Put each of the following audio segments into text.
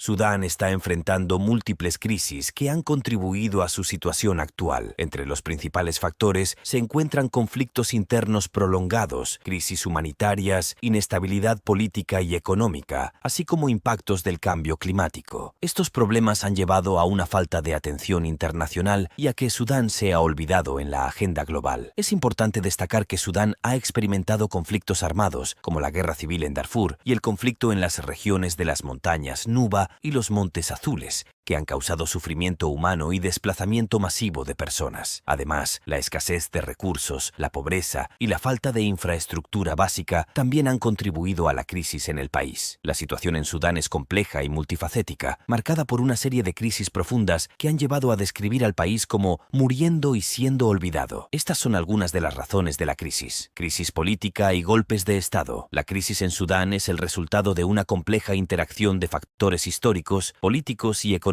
Sudán está enfrentando múltiples crisis que han contribuido a su situación actual. Entre los principales factores se encuentran conflictos internos prolongados, crisis humanitarias, inestabilidad política y económica, así como impactos del cambio climático. Estos problemas han llevado a una falta de atención internacional y a que Sudán sea olvidado en la agenda global. Es importante destacar que Sudán ha experimentado conflictos armados, como la guerra civil en Darfur y el conflicto en las regiones de las montañas Nuba y los Montes Azules, que han causado sufrimiento humano y desplazamiento masivo de personas. Además, la escasez de recursos, la pobreza y la falta de infraestructura básica también han contribuido a la crisis en el país. La situación en Sudán es compleja y multifacética, marcada por una serie de crisis profundas que han llevado a describir al país como muriendo y siendo olvidado. Estas son algunas de las razones de la crisis. Crisis política y golpes de Estado. La crisis en Sudán es el resultado de una compleja interacción de factores históricos, políticos y económicos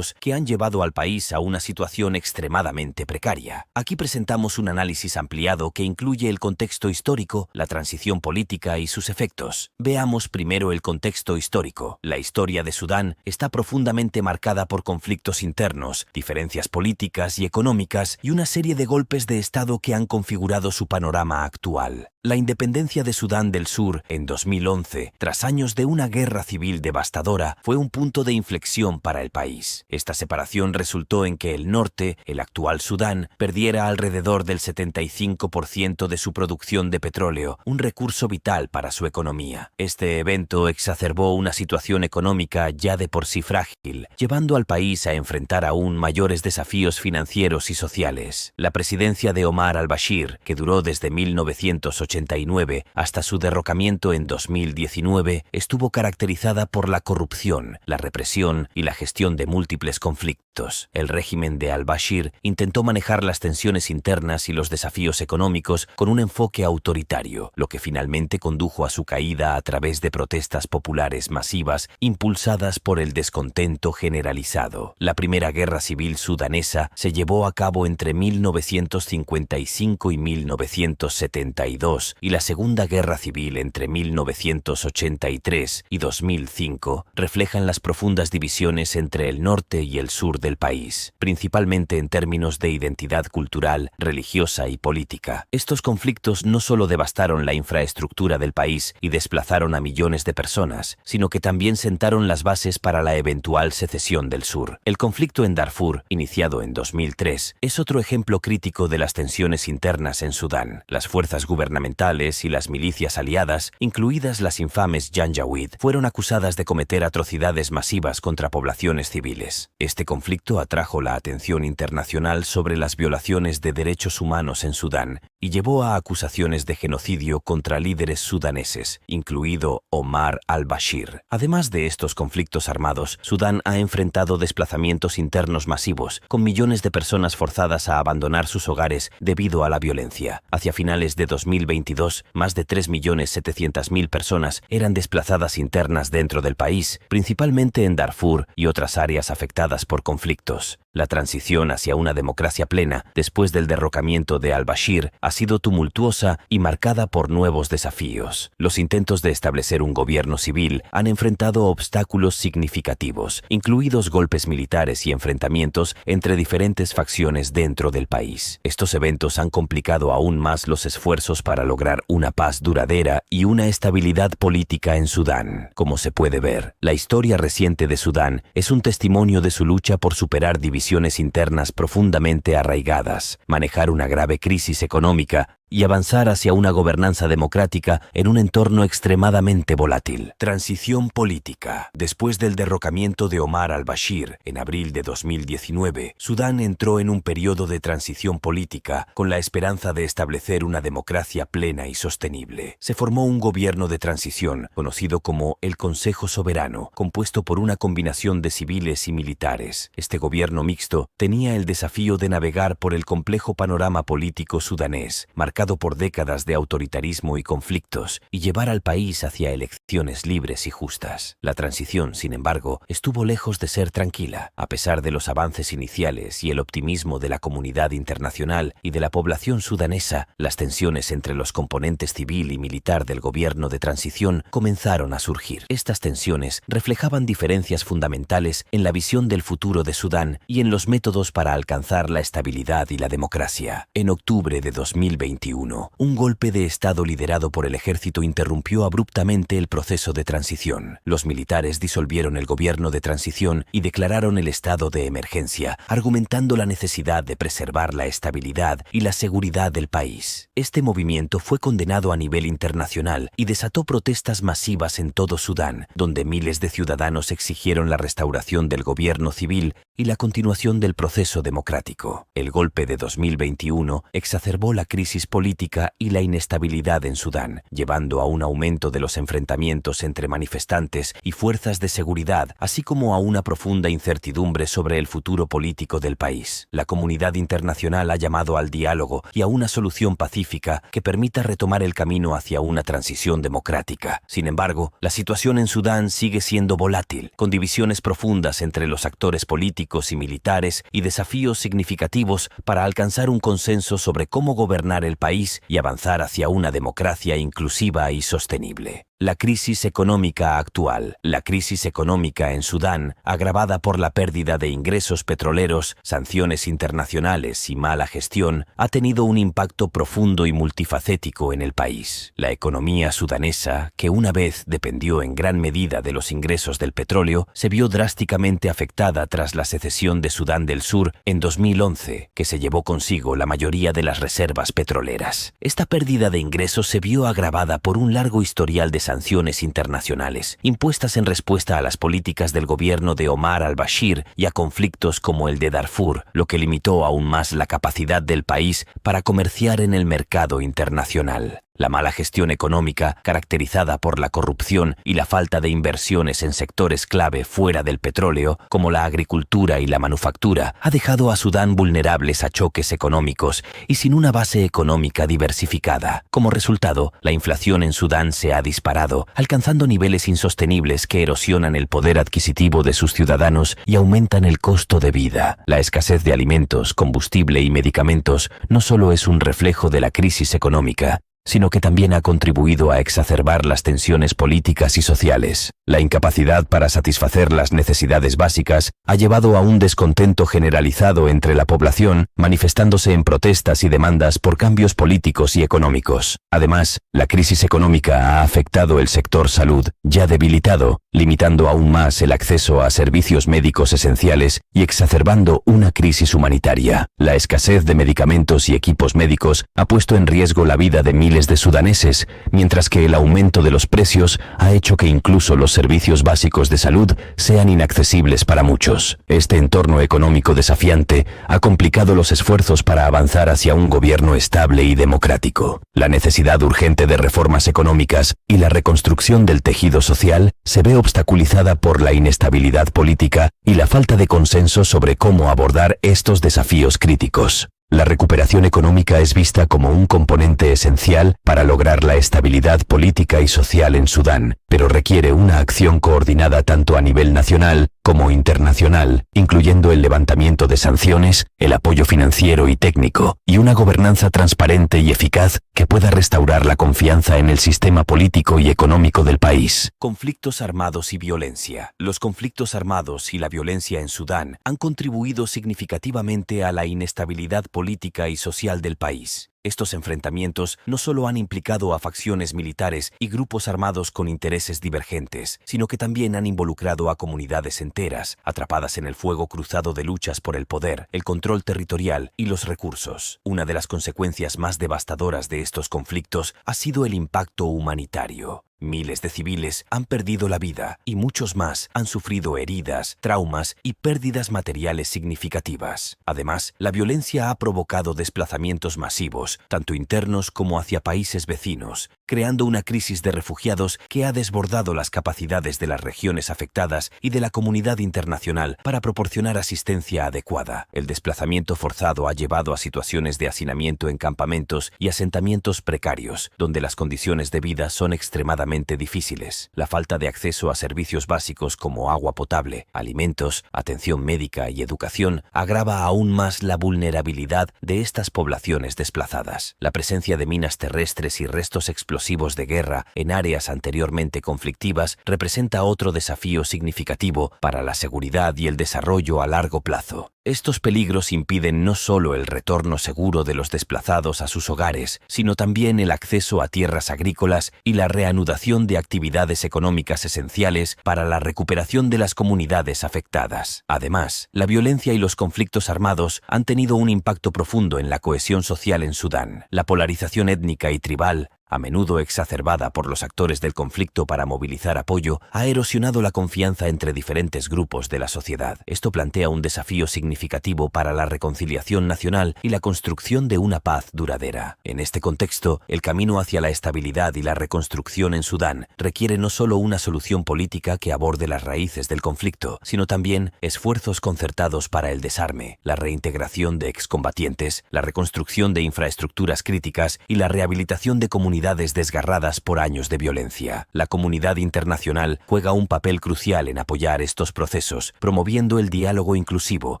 que han llevado al país a una situación extremadamente precaria. Aquí presentamos un análisis ampliado que incluye el contexto histórico, la transición política y sus efectos. Veamos primero el contexto histórico. La historia de Sudán está profundamente marcada por conflictos internos, diferencias políticas y económicas y una serie de golpes de Estado que han configurado su panorama actual. La independencia de Sudán del Sur en 2011, tras años de una guerra civil devastadora, fue un punto de inflexión para el país. Esta separación resultó en que el norte, el actual Sudán, perdiera alrededor del 75% de su producción de petróleo, un recurso vital para su economía. Este evento exacerbó una situación económica ya de por sí frágil, llevando al país a enfrentar aún mayores desafíos financieros y sociales. La presidencia de Omar al-Bashir, que duró desde 1989 hasta su derrocamiento en 2019, estuvo caracterizada por la corrupción, la represión y la gestión de múltiples conflictos. El régimen de al-Bashir intentó manejar las tensiones internas y los desafíos económicos con un enfoque autoritario, lo que finalmente condujo a su caída a través de protestas populares masivas impulsadas por el descontento generalizado. La primera guerra civil sudanesa se llevó a cabo entre 1955 y 1972 y la Segunda Guerra Civil entre 1983 y 2005 reflejan las profundas divisiones entre el norte y el sur del país, principalmente en términos de identidad cultural, religiosa y política. Estos conflictos no solo devastaron la infraestructura del país y desplazaron a millones de personas, sino que también sentaron las bases para la eventual secesión del sur. El conflicto en Darfur, iniciado en 2003, es otro ejemplo crítico de las tensiones internas en Sudán. Las fuerzas gubernamentales y las milicias aliadas, incluidas las infames Janjaweed, fueron acusadas de cometer atrocidades masivas contra poblaciones civiles. Este conflicto atrajo la atención internacional sobre las violaciones de derechos humanos en Sudán y llevó a acusaciones de genocidio contra líderes sudaneses, incluido Omar al-Bashir. Además de estos conflictos armados, Sudán ha enfrentado desplazamientos internos masivos, con millones de personas forzadas a abandonar sus hogares debido a la violencia. Hacia finales de 2022, más de 3.700.000 personas eran desplazadas internas dentro del país, principalmente en Darfur y otras áreas afectadas por conflictos. La transición hacia una democracia plena después del derrocamiento de al-Bashir ha sido tumultuosa y marcada por nuevos desafíos. Los intentos de establecer un gobierno civil han enfrentado obstáculos significativos, incluidos golpes militares y enfrentamientos entre diferentes facciones dentro del país. Estos eventos han complicado aún más los esfuerzos para lograr una paz duradera y una estabilidad política en Sudán. Como se puede ver, la historia reciente de Sudán es un testimonio de su lucha por superar divisiones internas profundamente arraigadas, manejar una grave crisis económica y avanzar hacia una gobernanza democrática en un entorno extremadamente volátil. Transición política. Después del derrocamiento de Omar al-Bashir en abril de 2019, Sudán entró en un periodo de transición política con la esperanza de establecer una democracia plena y sostenible. Se formó un gobierno de transición, conocido como el Consejo Soberano, compuesto por una combinación de civiles y militares. Este gobierno mixto tenía el desafío de navegar por el complejo panorama político sudanés, marcado marcado por décadas de autoritarismo y conflictos, y llevar al país hacia elecciones libres y justas. La transición, sin embargo, estuvo lejos de ser tranquila. A pesar de los avances iniciales y el optimismo de la comunidad internacional y de la población sudanesa, las tensiones entre los componentes civil y militar del gobierno de transición comenzaron a surgir. Estas tensiones reflejaban diferencias fundamentales en la visión del futuro de Sudán y en los métodos para alcanzar la estabilidad y la democracia. En octubre de 2021, un golpe de Estado liderado por el ejército interrumpió abruptamente el proceso de transición. Los militares disolvieron el gobierno de transición y declararon el estado de emergencia, argumentando la necesidad de preservar la estabilidad y la seguridad del país. Este movimiento fue condenado a nivel internacional y desató protestas masivas en todo Sudán, donde miles de ciudadanos exigieron la restauración del gobierno civil y la continuación del proceso democrático. El golpe de 2021 exacerbó la crisis política y la inestabilidad en Sudán, llevando a un aumento de los enfrentamientos entre manifestantes y fuerzas de seguridad, así como a una profunda incertidumbre sobre el futuro político del país. La comunidad internacional ha llamado al diálogo y a una solución pacífica que permita retomar el camino hacia una transición democrática. Sin embargo, la situación en Sudán sigue siendo volátil, con divisiones profundas entre los actores políticos y militares y desafíos significativos para alcanzar un consenso sobre cómo gobernar el país y avanzar hacia una democracia inclusiva y sostenible. La crisis económica actual. La crisis económica en Sudán, agravada por la pérdida de ingresos petroleros, sanciones internacionales y mala gestión, ha tenido un impacto profundo y multifacético en el país. La economía sudanesa, que una vez dependió en gran medida de los ingresos del petróleo, se vio drásticamente afectada tras la secesión de Sudán del Sur en 2011, que se llevó consigo la mayoría de las reservas petroleras. Esta pérdida de ingresos se vio agravada por un largo historial de sanciones internacionales, impuestas en respuesta a las políticas del gobierno de Omar al-Bashir y a conflictos como el de Darfur, lo que limitó aún más la capacidad del país para comerciar en el mercado internacional. La mala gestión económica, caracterizada por la corrupción y la falta de inversiones en sectores clave fuera del petróleo, como la agricultura y la manufactura, ha dejado a Sudán vulnerables a choques económicos y sin una base económica diversificada. Como resultado, la inflación en Sudán se ha disparado, alcanzando niveles insostenibles que erosionan el poder adquisitivo de sus ciudadanos y aumentan el costo de vida. La escasez de alimentos, combustible y medicamentos no solo es un reflejo de la crisis económica, sino que también ha contribuido a exacerbar las tensiones políticas y sociales. La incapacidad para satisfacer las necesidades básicas ha llevado a un descontento generalizado entre la población, manifestándose en protestas y demandas por cambios políticos y económicos. Además, la crisis económica ha afectado el sector salud, ya debilitado, limitando aún más el acceso a servicios médicos esenciales y exacerbando una crisis humanitaria. La escasez de medicamentos y equipos médicos ha puesto en riesgo la vida de miles de sudaneses, mientras que el aumento de los precios ha hecho que incluso los servicios básicos de salud sean inaccesibles para muchos. Este entorno económico desafiante ha complicado los esfuerzos para avanzar hacia un gobierno estable y democrático. La necesidad urgente de reformas económicas y la reconstrucción del tejido social se ve obstaculizada por la inestabilidad política y la falta de consenso sobre cómo abordar estos desafíos críticos. La recuperación económica es vista como un componente esencial para lograr la estabilidad política y social en Sudán, pero requiere una acción coordinada tanto a nivel nacional como internacional, incluyendo el levantamiento de sanciones, el apoyo financiero y técnico, y una gobernanza transparente y eficaz que pueda restaurar la confianza en el sistema político y económico del país. Conflictos armados y violencia. Los conflictos armados y la violencia en Sudán han contribuido significativamente a la inestabilidad política y social del país. Estos enfrentamientos no solo han implicado a facciones militares y grupos armados con intereses divergentes, sino que también han involucrado a comunidades enteras, atrapadas en el fuego cruzado de luchas por el poder, el control territorial y los recursos. Una de las consecuencias más devastadoras de estos conflictos ha sido el impacto humanitario. Miles de civiles han perdido la vida y muchos más han sufrido heridas, traumas y pérdidas materiales significativas. Además, la violencia ha provocado desplazamientos masivos, tanto internos como hacia países vecinos, creando una crisis de refugiados que ha desbordado las capacidades de las regiones afectadas y de la comunidad internacional para proporcionar asistencia adecuada. El desplazamiento forzado ha llevado a situaciones de hacinamiento en campamentos y asentamientos precarios, donde las condiciones de vida son extremadamente difíciles. La falta de acceso a servicios básicos como agua potable, alimentos, atención médica y educación agrava aún más la vulnerabilidad de estas poblaciones desplazadas. La presencia de minas terrestres y restos explosivos de guerra en áreas anteriormente conflictivas representa otro desafío significativo para la seguridad y el desarrollo a largo plazo. Estos peligros impiden no solo el retorno seguro de los desplazados a sus hogares, sino también el acceso a tierras agrícolas y la reanudación de actividades económicas esenciales para la recuperación de las comunidades afectadas. Además, la violencia y los conflictos armados han tenido un impacto profundo en la cohesión social en Sudán. La polarización étnica y tribal, a menudo exacerbada por los actores del conflicto para movilizar apoyo, ha erosionado la confianza entre diferentes grupos de la sociedad. Esto plantea un desafío significativo para la reconciliación nacional y la construcción de una paz duradera. En este contexto, el camino hacia la estabilidad y la reconstrucción en Sudán requiere no solo una solución política que aborde las raíces del conflicto, sino también esfuerzos concertados para el desarme, la reintegración de excombatientes, la reconstrucción de infraestructuras críticas y la rehabilitación de comunidades desgarradas por años de violencia. La comunidad internacional juega un papel crucial en apoyar estos procesos, promoviendo el diálogo inclusivo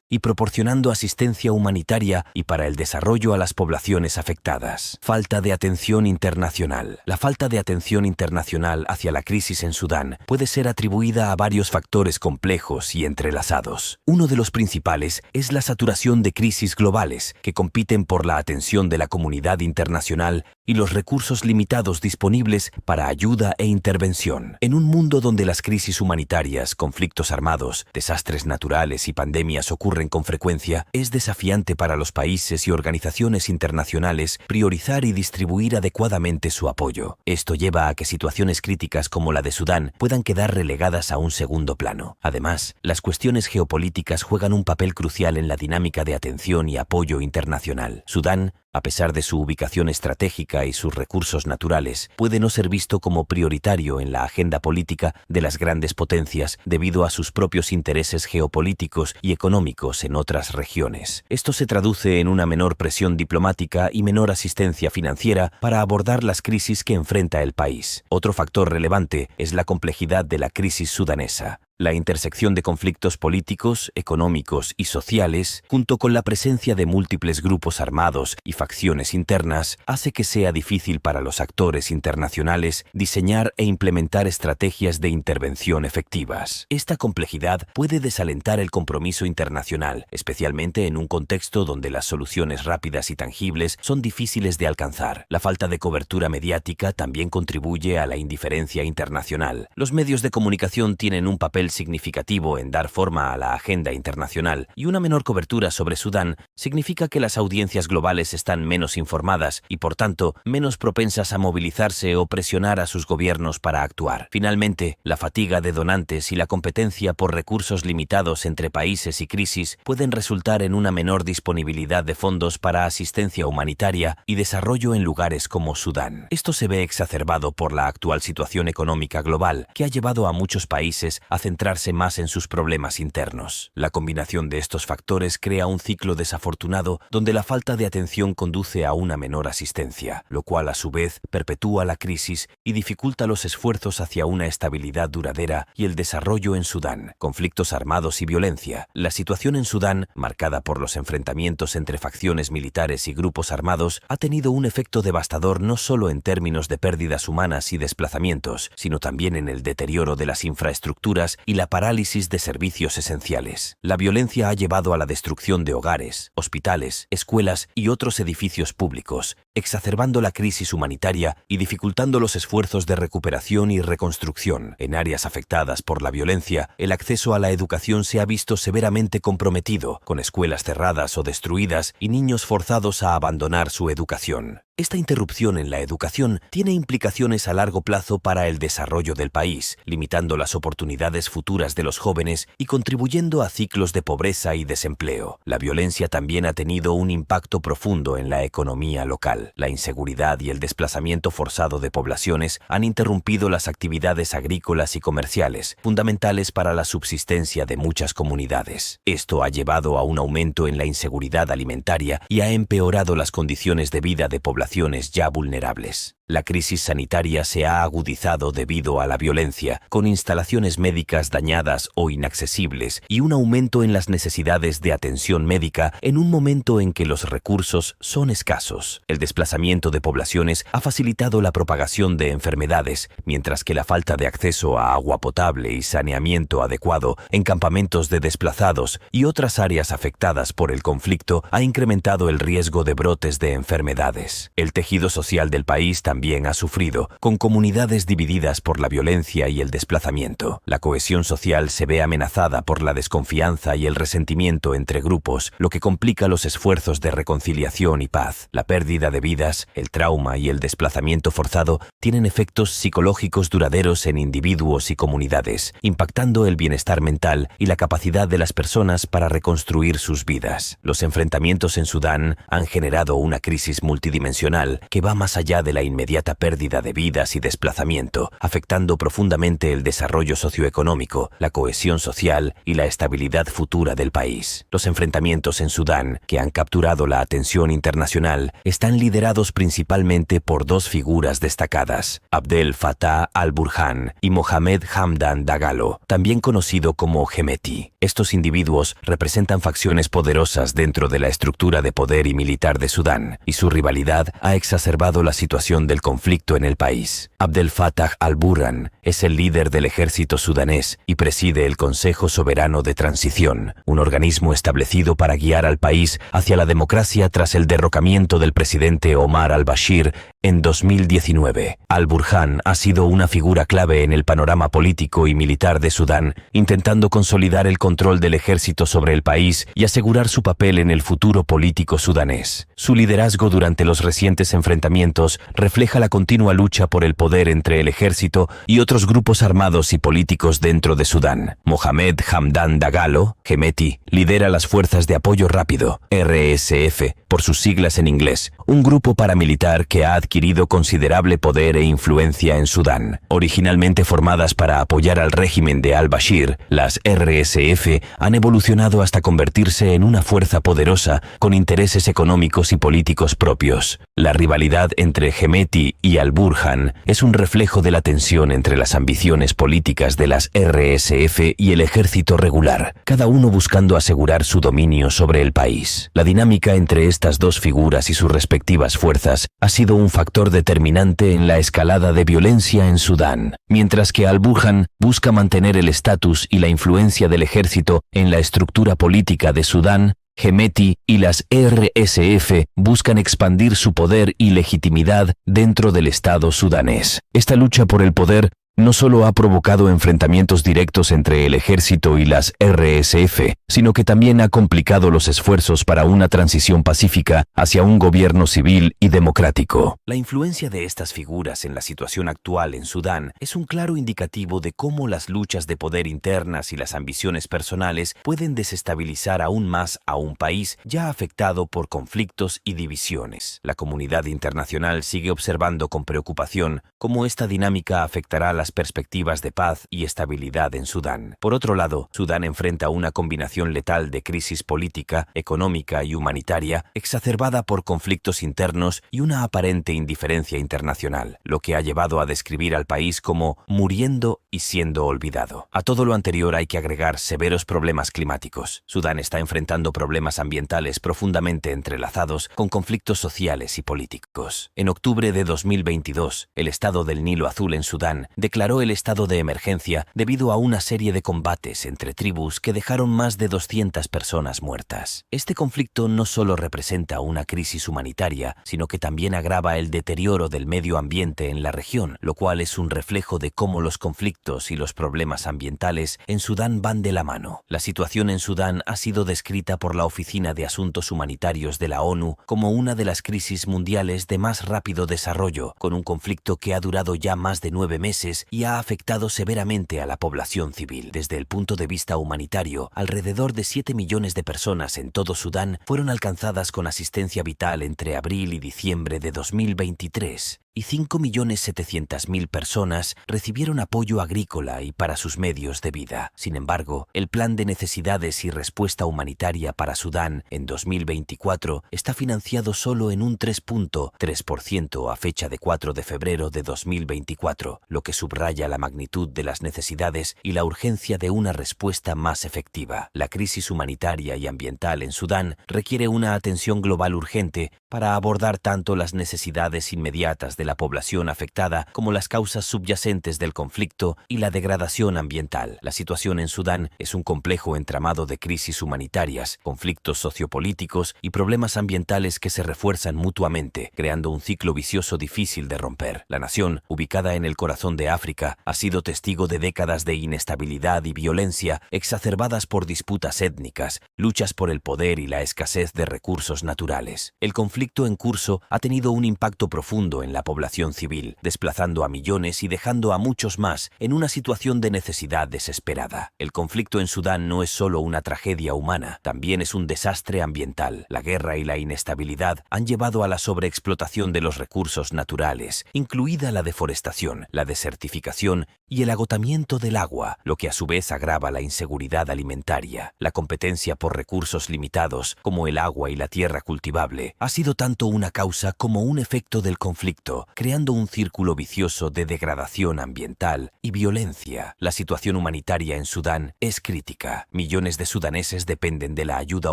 y proporcionando asistencia humanitaria y para el desarrollo a las poblaciones afectadas. Falta de atención internacional. La falta de atención internacional hacia la crisis en Sudán puede ser atribuida a varios factores complejos y entrelazados. Uno de los principales es la saturación de crisis globales que compiten por la atención de la comunidad internacional y los recursos limitados disponibles para ayuda e intervención. En un mundo donde las crisis humanitarias, conflictos armados, desastres naturales y pandemias ocurren con frecuencia, es desafiante para los países y organizaciones internacionales priorizar y distribuir adecuadamente su apoyo. Esto lleva a que situaciones críticas como la de Sudán puedan quedar relegadas a un segundo plano. Además, las cuestiones geopolíticas juegan un papel crucial en la dinámica de atención y apoyo internacional. Sudán, a pesar de su ubicación estratégica y sus recursos naturales, puede no ser visto como prioritario en la agenda política de las grandes potencias debido a sus propios intereses geopolíticos y económicos en otras regiones. Esto se traduce en una menor presión diplomática y menor asistencia financiera para abordar las crisis que enfrenta el país. Otro factor relevante es la complejidad de la crisis sudanesa. La intersección de conflictos políticos, económicos y sociales, junto con la presencia de múltiples grupos armados y facciones internas, hace que sea difícil para los actores internacionales diseñar e implementar estrategias de intervención efectivas. Esta complejidad puede desalentar el compromiso internacional, especialmente en un contexto donde las soluciones rápidas y tangibles son difíciles de alcanzar. La falta de cobertura mediática también contribuye a la indiferencia internacional. Los medios de comunicación tienen un papel significativo en dar forma a la agenda internacional, y una menor cobertura sobre Sudán significa que las audiencias globales están menos informadas y, por tanto, menos propensas a movilizarse o presionar a sus gobiernos para actuar. Finalmente, la fatiga de donantes y la competencia por recursos limitados entre países y crisis pueden resultar en una menor disponibilidad de fondos para asistencia humanitaria y desarrollo en lugares como Sudán. Esto se ve exacerbado por la actual situación económica global, que ha llevado a muchos países a centrarse más en sus problemas internos. La combinación de estos factores crea un ciclo desafortunado donde la falta de atención conduce a una menor asistencia, lo cual a su vez perpetúa la crisis y dificulta los esfuerzos hacia una estabilidad duradera y el desarrollo en Sudán. Conflictos armados y violencia. La situación en Sudán, marcada por los enfrentamientos entre facciones militares y grupos armados, ha tenido un efecto devastador no solo en términos de pérdidas humanas y desplazamientos, sino también en el deterioro de las infraestructuras y la parálisis de servicios esenciales. La violencia ha llevado a la destrucción de hogares, hospitales, escuelas y otros edificios públicos, exacerbando la crisis humanitaria y dificultando los esfuerzos de recuperación y reconstrucción. En áreas afectadas por la violencia, el acceso a la educación se ha visto severamente comprometido, con escuelas cerradas o destruidas y niños forzados a abandonar su educación. Esta interrupción en la educación tiene implicaciones a largo plazo para el desarrollo del país, limitando las oportunidades futuras de los jóvenes y contribuyendo a ciclos de pobreza y desempleo. La violencia también ha tenido un impacto profundo en la economía local. La inseguridad y el desplazamiento forzado de poblaciones han interrumpido las actividades agrícolas y comerciales, fundamentales para la subsistencia de muchas comunidades. Esto ha llevado a un aumento en la inseguridad alimentaria y ha empeorado las condiciones de vida de poblaciones ya vulnerables. La crisis sanitaria se ha agudizado debido a la violencia, con instalaciones médicas dañadas o inaccesibles y un aumento en las necesidades de atención médica en un momento en que los recursos son escasos. El desplazamiento de poblaciones ha facilitado la propagación de enfermedades, mientras que la falta de acceso a agua potable y saneamiento adecuado en campamentos de desplazados y otras áreas afectadas por el conflicto ha incrementado el riesgo de brotes de enfermedades. El tejido social del país también ha sufrido, con comunidades divididas por la violencia y el desplazamiento. La cohesión social se ve amenazada por la desconfianza y el resentimiento entre grupos, lo que complica los esfuerzos de reconciliación y paz. La pérdida de vidas, el trauma y el desplazamiento forzado tienen efectos psicológicos duraderos en individuos y comunidades, impactando el bienestar mental y la capacidad de las personas para reconstruir sus vidas. Los enfrentamientos en Sudán han generado una crisis multidimensional que va más allá de la inmediata pérdida de vidas y desplazamiento, afectando profundamente el desarrollo socioeconómico, la cohesión social y la estabilidad futura del país. Los enfrentamientos en Sudán, que han capturado la atención internacional, están liderados principalmente por dos figuras destacadas, Abdel Fattah al-Burhan y Mohamed Hamdan Dagalo, también conocido como Hemeti. Estos individuos representan facciones poderosas dentro de la estructura de poder y militar de Sudán, y su rivalidad ha exacerbado la situación del conflicto en el país. Abdel Fattah al-Burhan es el líder del ejército sudanés y preside el Consejo Soberano de Transición, un organismo establecido para guiar al país hacia la democracia tras el derrocamiento del presidente Omar al-Bashir en 2019. Al-Burhan ha sido una figura clave en el panorama político y militar de Sudán, intentando consolidar el control del ejército sobre el país y asegurar su papel en el futuro político sudanés. Su liderazgo durante los recientes enfrentamientos refleja la continua lucha por el poder entre el ejército y otros grupos armados y políticos dentro de Sudán. Mohamed Hamdan Dagalo, Hemeti, lidera las Fuerzas de Apoyo Rápido, RSF, por sus siglas en inglés, un grupo paramilitar que ha adquirido considerable poder e influencia en Sudán. Originalmente formadas para apoyar al régimen de al-Bashir, las RSF han evolucionado hasta convertirse en una fuerza poderosa con intereses económicos y políticos propios. La rivalidad entre Hemeti y al-Burhan es un reflejo de la tensión entre las ambiciones políticas de las RSF y el ejército regular, cada uno buscando asegurar su dominio sobre el país. La dinámica entre estas dos figuras y sus respectivas fuerzas ha sido un factor determinante en la escalada de violencia en Sudán, mientras que al-Burhan busca mantener el estatus y la influencia del ejército en la estructura política de Sudán. Hemeti y las RSF buscan expandir su poder y legitimidad dentro del Estado sudanés. Esta lucha por el poder no solo ha provocado enfrentamientos directos entre el ejército y las RSF, sino que también ha complicado los esfuerzos para una transición pacífica hacia un gobierno civil y democrático. La influencia de estas figuras en la situación actual en Sudán es un claro indicativo de cómo las luchas de poder internas y las ambiciones personales pueden desestabilizar aún más a un país ya afectado por conflictos y divisiones. La comunidad internacional sigue observando con preocupación cómo esta dinámica afectará las perspectivas de paz y estabilidad en Sudán. Por otro lado, Sudán enfrenta una combinación letal de crisis política, económica y humanitaria exacerbada por conflictos internos y una aparente indiferencia internacional, lo que ha llevado a describir al país como muriendo y siendo olvidado. A todo lo anterior hay que agregar severos problemas climáticos. Sudán está enfrentando problemas ambientales profundamente entrelazados con conflictos sociales y políticos. En octubre de 2022, el Estado del Nilo Azul en Sudán declaró declaró el estado de emergencia debido a una serie de combates entre tribus que dejaron más de 200 personas muertas. Este conflicto no solo representa una crisis humanitaria, sino que también agrava el deterioro del medio ambiente en la región, lo cual es un reflejo de cómo los conflictos y los problemas ambientales en Sudán van de la mano. La situación en Sudán ha sido descrita por la Oficina de Asuntos Humanitarios de la ONU como una de las crisis mundiales de más rápido desarrollo, con un conflicto que ha durado ya más de 9 meses y ha afectado severamente a la población civil. Desde el punto de vista humanitario, alrededor de 7 millones de personas en todo Sudán fueron alcanzadas con asistencia vital entre abril y diciembre de 2023. Y 5.700.000 personas recibieron apoyo agrícola y para sus medios de vida. Sin embargo, el Plan de Necesidades y Respuesta Humanitaria para Sudán en 2024 está financiado solo en un 3.3% a fecha de 4 de febrero de 2024, lo que subraya la magnitud de las necesidades y la urgencia de una respuesta más efectiva. La crisis humanitaria y ambiental en Sudán requiere una atención global urgente para abordar tanto las necesidades inmediatas de la población afectada como las causas subyacentes del conflicto y la degradación ambiental. La situación en Sudán es un complejo entramado de crisis humanitarias, conflictos sociopolíticos y problemas ambientales que se refuerzan mutuamente, creando un ciclo vicioso difícil de romper. La nación, ubicada en el corazón de África, ha sido testigo de décadas de inestabilidad y violencia exacerbadas por disputas étnicas, luchas por el poder y la escasez de recursos naturales. El conflicto en curso ha tenido un impacto profundo en la población civil, desplazando a millones y dejando a muchos más en una situación de necesidad desesperada. El conflicto en Sudán no es solo una tragedia humana, también es un desastre ambiental. La guerra y la inestabilidad han llevado a la sobreexplotación de los recursos naturales, incluida la deforestación, la desertificación y el agotamiento del agua, lo que a su vez agrava la inseguridad alimentaria. La competencia por recursos limitados, como el agua y la tierra cultivable, ha sido tanto una causa como un efecto del conflicto, creando un círculo vicioso de degradación ambiental y violencia. La situación humanitaria en Sudán es crítica. Millones de sudaneses dependen de la ayuda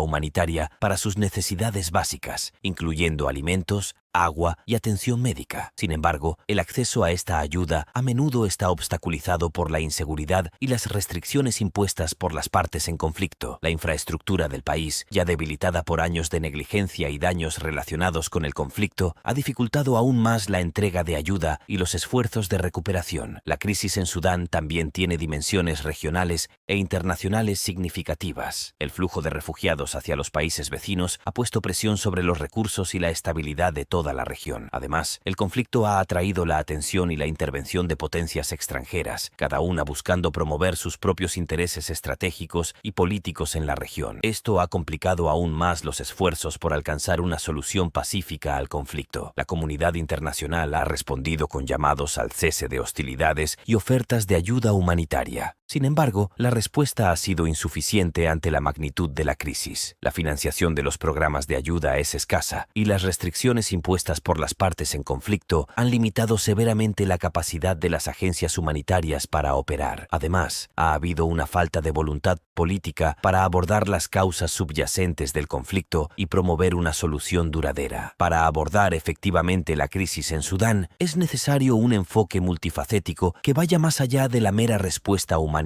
humanitaria para sus necesidades básicas, incluyendo alimentos, agua y atención médica. Sin embargo, el acceso a esta ayuda a menudo está obstaculizado por la inseguridad y las restricciones impuestas por las partes en conflicto. La infraestructura del país, ya debilitada por años de negligencia y daños relacionados con el conflicto, ha dificultado aún más la entrega de ayuda y los esfuerzos de recuperación. La crisis en Sudán también tiene dimensiones regionales e internacionales significativas. El flujo de refugiados hacia los países vecinos ha puesto presión sobre los recursos y la estabilidad de toda la región. Además, el conflicto ha atraído la atención y la intervención de potencias extranjeras, cada una buscando promover sus propios intereses estratégicos y políticos en la región. Esto ha complicado aún más los esfuerzos por alcanzar una solución pacífica al conflicto. La comunidad internacional ha respondido con llamados al cese de hostilidades y ofertas de ayuda humanitaria. Sin embargo, la respuesta ha sido insuficiente ante la magnitud de la crisis. La financiación de los programas de ayuda es escasa y las restricciones impuestas por las partes en conflicto han limitado severamente la capacidad de las agencias humanitarias para operar. Además, ha habido una falta de voluntad política para abordar las causas subyacentes del conflicto y promover una solución duradera. Para abordar efectivamente la crisis en Sudán, es necesario un enfoque multifacético que vaya más allá de la mera respuesta humanitaria.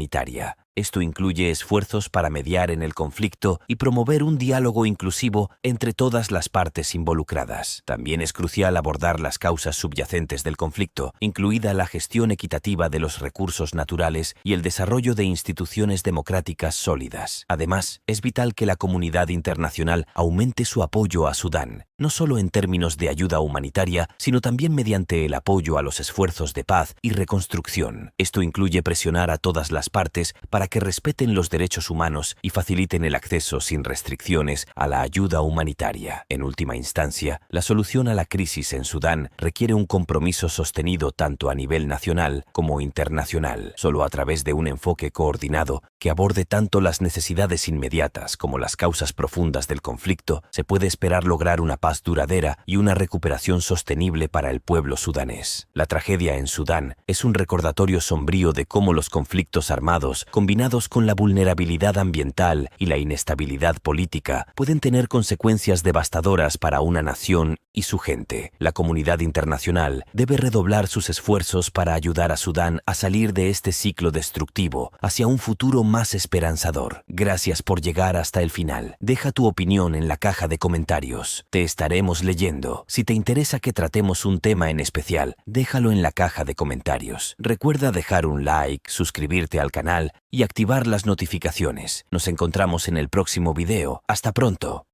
Esto incluye esfuerzos para mediar en el conflicto y promover un diálogo inclusivo entre todas las partes involucradas. También es crucial abordar las causas subyacentes del conflicto, incluida la gestión equitativa de los recursos naturales y el desarrollo de instituciones democráticas sólidas. Además, es vital que la comunidad internacional aumente su apoyo a Sudán, no solo en términos de ayuda humanitaria, sino también mediante el apoyo a los esfuerzos de paz y reconstrucción. Esto incluye presionar a todas las partes para que respeten los derechos humanos y faciliten el acceso sin restricciones a la ayuda humanitaria. En última instancia, la solución a la crisis en Sudán requiere un compromiso sostenido tanto a nivel nacional como internacional. Solo a través de un enfoque coordinado que aborde tanto las necesidades inmediatas como las causas profundas del conflicto, se puede esperar lograr una paz paz duradera y una recuperación sostenible para el pueblo sudanés. La tragedia en Sudán es un recordatorio sombrío de cómo los conflictos armados, combinados con la vulnerabilidad ambiental y la inestabilidad política, pueden tener consecuencias devastadoras para una nación y su gente. La comunidad internacional debe redoblar sus esfuerzos para ayudar a Sudán a salir de este ciclo destructivo hacia un futuro más esperanzador. Gracias por llegar hasta el final. Deja tu opinión en la caja de comentarios. Te estaremos leyendo. Si te interesa que tratemos un tema en especial, déjalo en la caja de comentarios. Recuerda dejar un like, suscribirte al canal y activar las notificaciones. Nos encontramos en el próximo video. Hasta pronto.